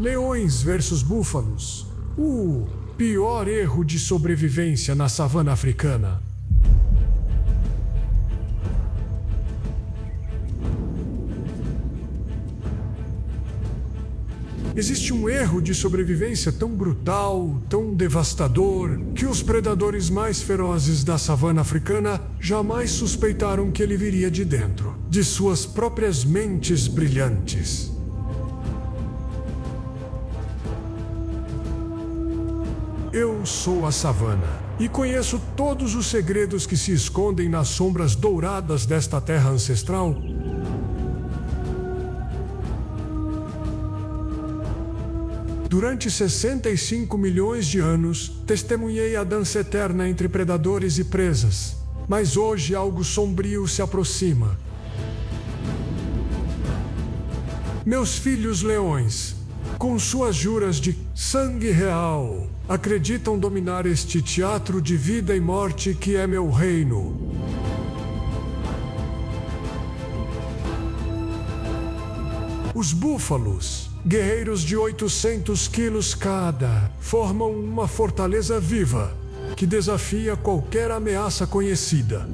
Leões versus búfalos. O pior erro de sobrevivência na savana africana. Existe um erro de sobrevivência tão brutal, tão devastador, que os predadores mais ferozes da savana africana jamais suspeitaram que ele viria de dentro, de suas próprias mentes brilhantes. Eu sou a savana e conheço todos os segredos que se escondem nas sombras douradas desta terra ancestral. Durante 65 milhões de anos, testemunhei a dança eterna entre predadores e presas. Mas hoje algo sombrio se aproxima. Meus filhos leões, com suas juras de sangue real, acreditam dominar este teatro de vida e morte que é meu reino. Os búfalos, guerreiros de 800 quilos cada, formam uma fortaleza viva que desafia qualquer ameaça conhecida.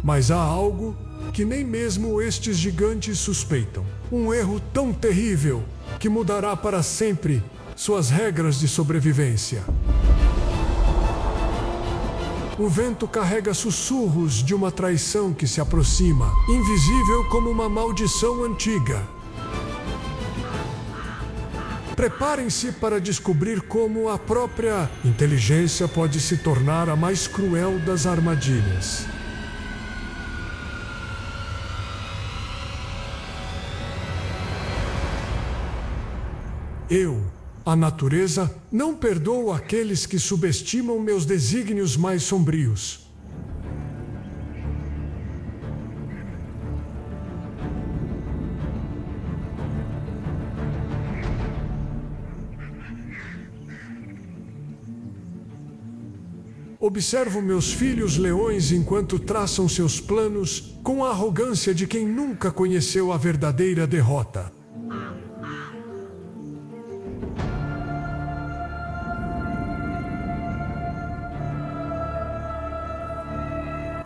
Mas há algo que nem mesmo estes gigantes suspeitam. Um erro tão terrível que mudará para sempre suas regras de sobrevivência. O vento carrega sussurros de uma traição que se aproxima, invisível como uma maldição antiga. Preparem-se para descobrir como a própria inteligência pode se tornar a mais cruel das armadilhas. Eu, a natureza, não perdoo aqueles que subestimam meus desígnios mais sombrios. Observo meus filhos leões enquanto traçam seus planos com a arrogância de quem nunca conheceu a verdadeira derrota.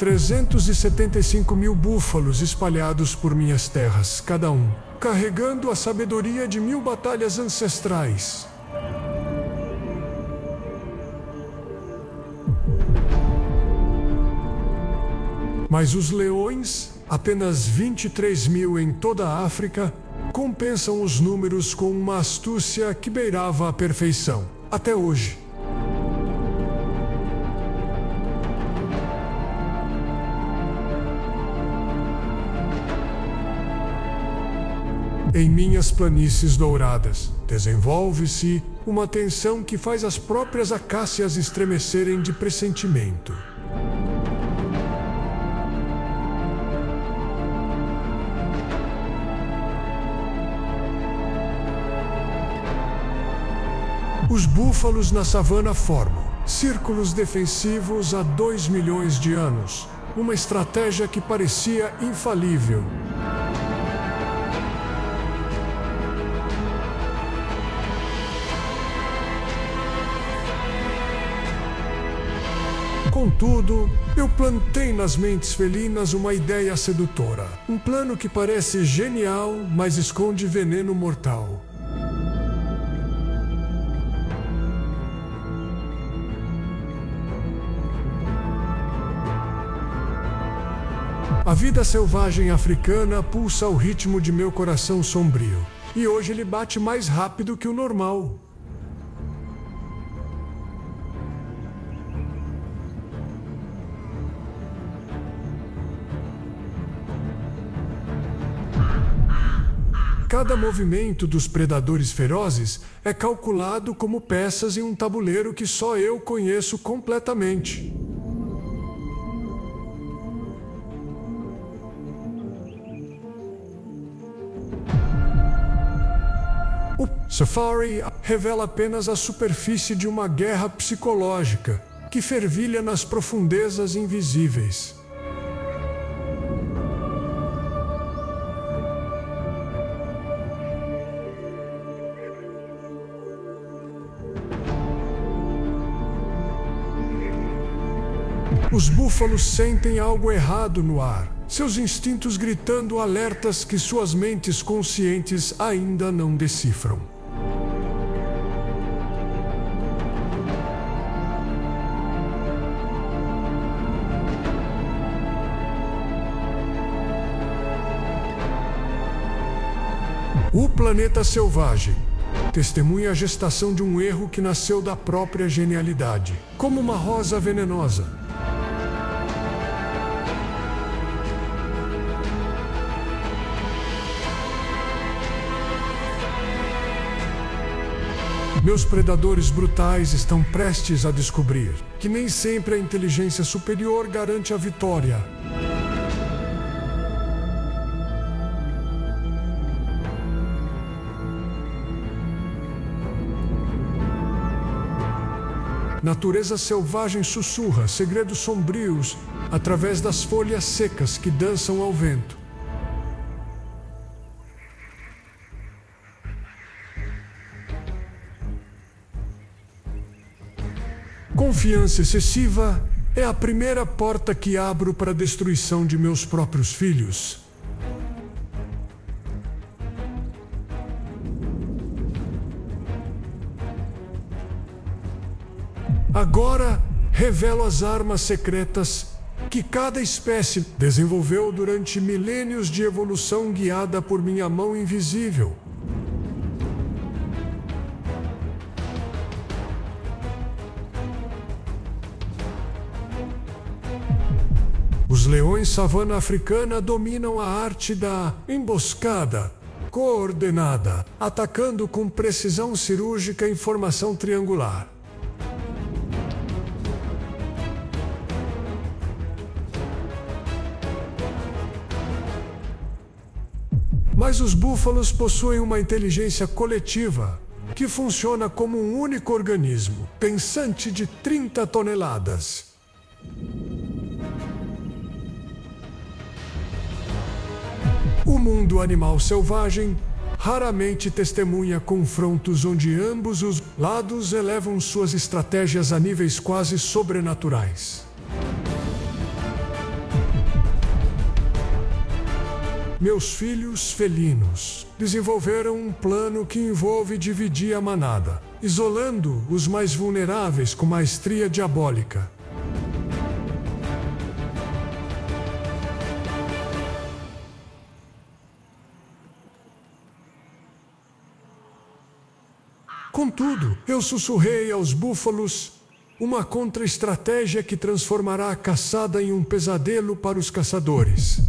$375.000 búfalos espalhados por minhas terras, cada um, carregando a sabedoria de 1000 batalhas ancestrais. Mas os leões, apenas 23.000 em toda a África, compensam os números com uma astúcia que beirava a perfeição, até hoje. Em minhas planícies douradas, desenvolve-se uma tensão que faz as próprias acácias estremecerem de pressentimento. Os búfalos na savana formam círculos defensivos há 2 milhões de anos, uma estratégia que parecia infalível. Contudo, eu plantei nas mentes felinas uma ideia sedutora. Um plano que parece genial, mas esconde veneno mortal. A vida selvagem africana pulsa ao ritmo de meu coração sombrio. E hoje ele bate mais rápido que o normal. Cada movimento dos predadores ferozes é calculado como peças em um tabuleiro que só eu conheço completamente. O Safari revela apenas a superfície de uma guerra psicológica que fervilha nas profundezas invisíveis. Os búfalos sentem algo errado no ar, seus instintos gritando alertas que suas mentes conscientes ainda não decifram. O planeta selvagem testemunha a gestação de um erro que nasceu da própria genialidade, como uma rosa venenosa. Meus predadores brutais estão prestes a descobrir que nem sempre a inteligência superior garante a vitória. Natureza selvagem sussurra segredos sombrios através das folhas secas que dançam ao vento. Confiança excessiva é a primeira porta que abro para a destruição de meus próprios filhos. Agora, revelo as armas secretas que cada espécie desenvolveu durante milênios de evolução guiada por minha mão invisível. Os leões savana africana dominam a arte da emboscada coordenada, atacando com precisão cirúrgica em formação triangular. Mas os búfalos possuem uma inteligência coletiva que funciona como um único organismo, pensante de 30 toneladas. O mundo animal selvagem raramente testemunha confrontos onde ambos os lados elevam suas estratégias a níveis quase sobrenaturais. Meus filhos felinos desenvolveram um plano que envolve dividir a manada, isolando os mais vulneráveis com maestria diabólica. Contudo, eu sussurrei aos búfalos uma contra-estratégia que transformará a caçada em um pesadelo para os caçadores.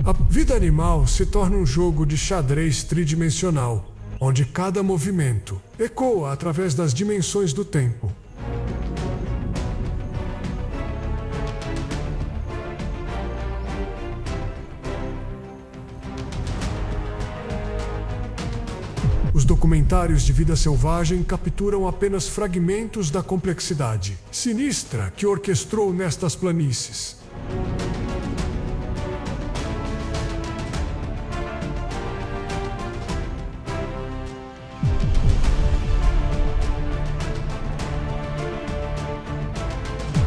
A vida animal se torna um jogo de xadrez tridimensional, onde cada movimento ecoa através das dimensões do tempo. Os documentários de vida selvagem capturam apenas fragmentos da complexidade sinistra que orquestrou nestas planícies.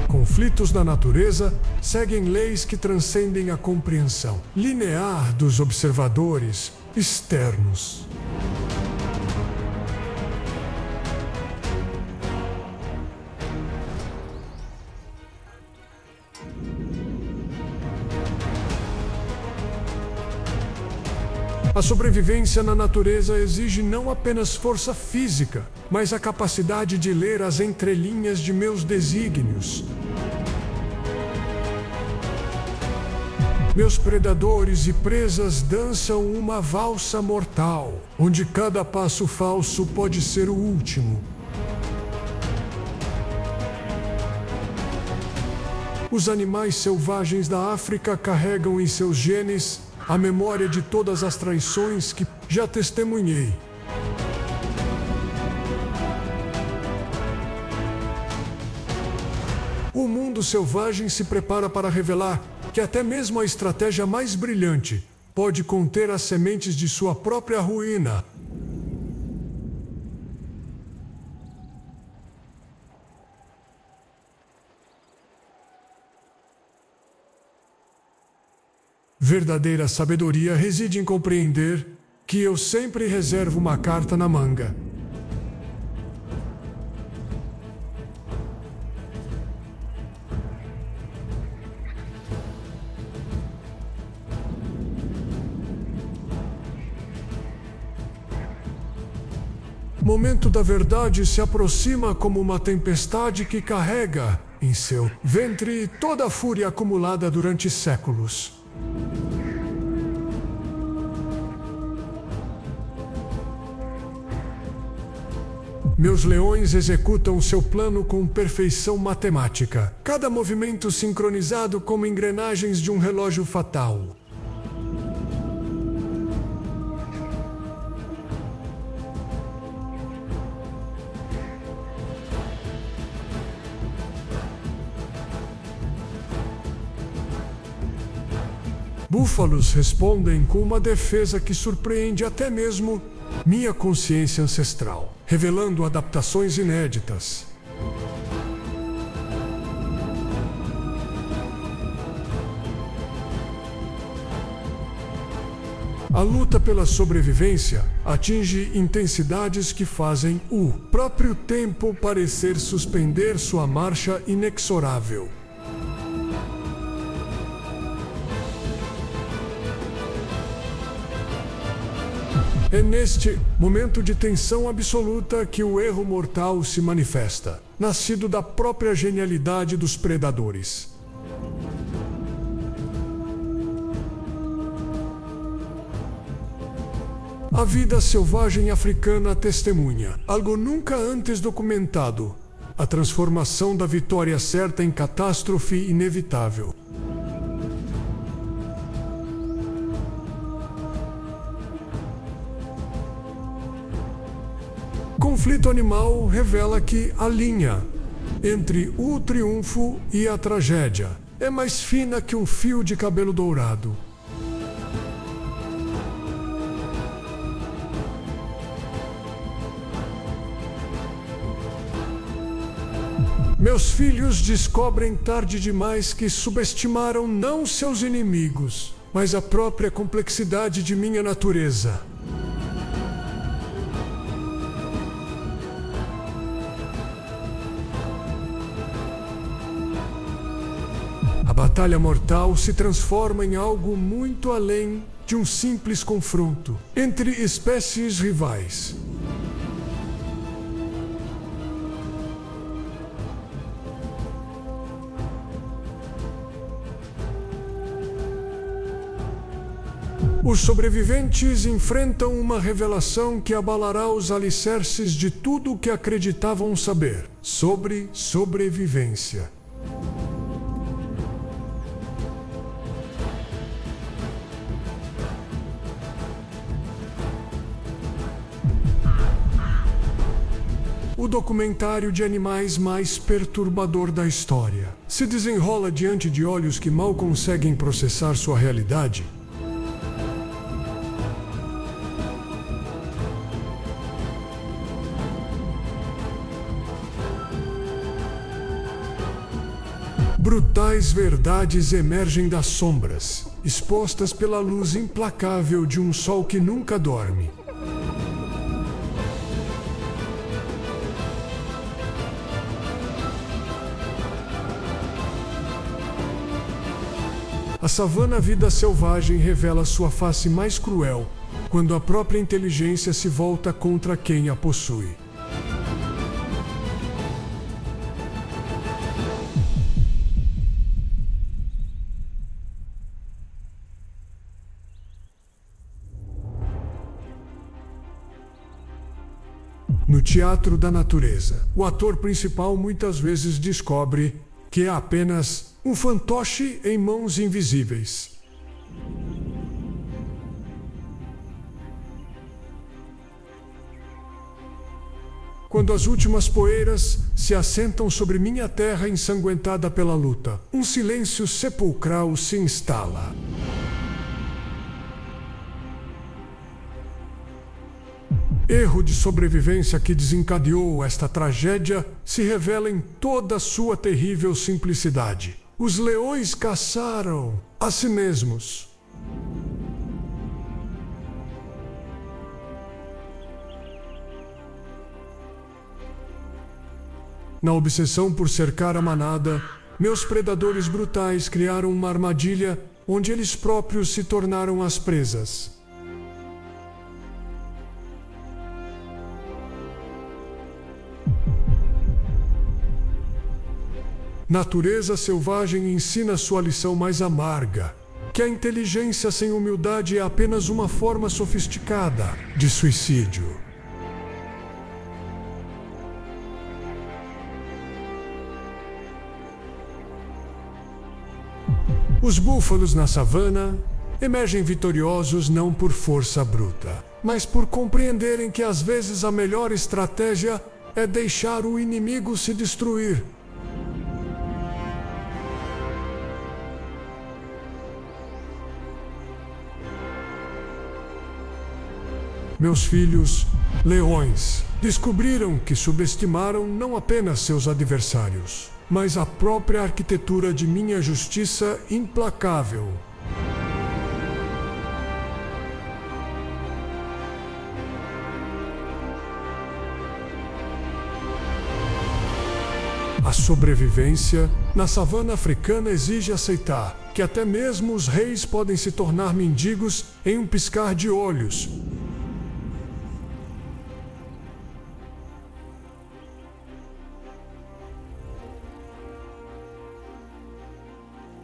Conflitos na natureza seguem leis que transcendem a compreensão linear dos observadores externos. A sobrevivência na natureza exige não apenas força física, mas a capacidade de ler as entrelinhas de meus desígnios. Meus predadores e presas dançam uma valsa mortal, onde cada passo falso pode ser o último. Os animais selvagens da África carregam em seus genes a memória de todas as traições que já testemunhei. O mundo selvagem se prepara para revelar que até mesmo a estratégia mais brilhante pode conter as sementes de sua própria ruína. Verdadeira sabedoria reside em compreender que eu sempre reservo uma carta na manga. O momento da verdade se aproxima como uma tempestade que carrega em seu ventre toda a fúria acumulada durante séculos. Meus leões executam seu plano com perfeição matemática, cada movimento sincronizado como engrenagens de um relógio fatal. Búfalos respondem com uma defesa que surpreende até mesmo minha consciência ancestral, revelando adaptações inéditas. A luta pela sobrevivência atinge intensidades que fazem o próprio tempo parecer suspender sua marcha inexorável. É neste momento de tensão absoluta que o erro mortal se manifesta, nascido da própria genialidade dos predadores. A vida selvagem africana testemunha, algo nunca antes documentado, a transformação da vitória certa em catástrofe inevitável. O conflito animal revela que a linha entre o triunfo e a tragédia é mais fina que um fio de cabelo dourado. Meus filhos descobrem tarde demais que subestimaram não seus inimigos, mas a própria complexidade de minha natureza. A batalha mortal se transforma em algo muito além de um simples confronto entre espécies rivais. Os sobreviventes enfrentam uma revelação que abalará os alicerces de tudo o que acreditavam saber sobre sobrevivência. O documentário de animais mais perturbador da história se desenrola diante de olhos que mal conseguem processar sua realidade. Brutais verdades emergem das sombras, expostas pela luz implacável de um sol que nunca dorme. A savana vida selvagem revela sua face mais cruel, quando a própria inteligência se volta contra quem a possui. No teatro da natureza, o ator principal muitas vezes descobre que é apenas um fantoche em mãos invisíveis. Quando as últimas poeiras se assentam sobre minha terra ensanguentada pela luta, um silêncio sepulcral se instala. erro de sobrevivência que desencadeou esta tragédia se revela em toda sua terrível simplicidade. Os leões caçaram a si mesmos. Na obsessão por cercar a manada, meus predadores brutais criaram uma armadilha onde eles próprios se tornaram as presas. Natureza selvagem ensina sua lição mais amarga, que a inteligência sem humildade é apenas uma forma sofisticada de suicídio. Os búfalos na savana emergem vitoriosos não por força bruta, mas por compreenderem que às vezes a melhor estratégia é deixar o inimigo se destruir. Meus filhos, leões, descobriram que subestimaram não apenas seus adversários, mas a própria arquitetura de minha justiça implacável. A sobrevivência na savana africana exige aceitar que até mesmo os reis podem se tornar mendigos em um piscar de olhos.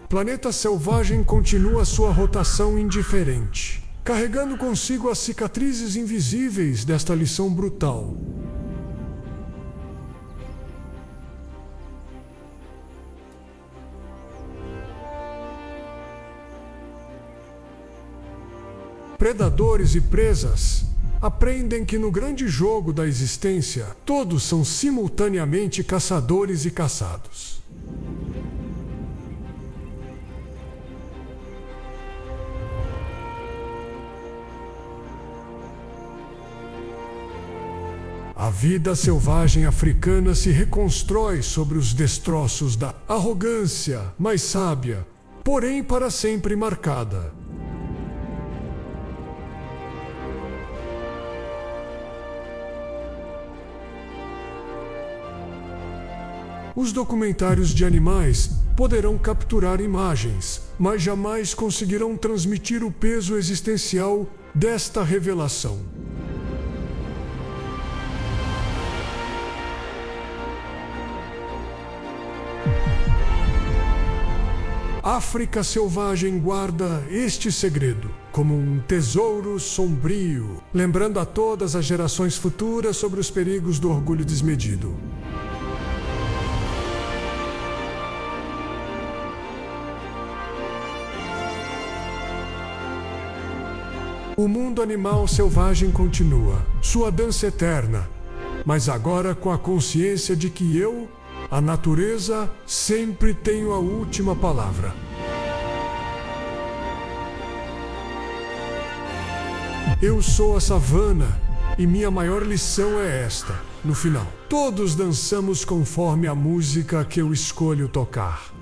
O planeta selvagem continua sua rotação indiferente, carregando consigo as cicatrizes invisíveis desta lição brutal. Predadores e presas aprendem que no grande jogo da existência, todos são simultaneamente caçadores e caçados. A vida selvagem africana se reconstrói sobre os destroços da arrogância mais sábia, porém para sempre marcada. Os documentários de animais poderão capturar imagens, mas jamais conseguirão transmitir o peso existencial desta revelação. África selvagem guarda este segredo como um tesouro sombrio, lembrando a todas as gerações futuras sobre os perigos do orgulho desmedido. O mundo animal selvagem continua, sua dança eterna, mas agora com a consciência de que eu, a natureza, sempre tenho a última palavra. Eu sou a savana e minha maior lição é esta, no final. Todos dançamos conforme a música que eu escolho tocar.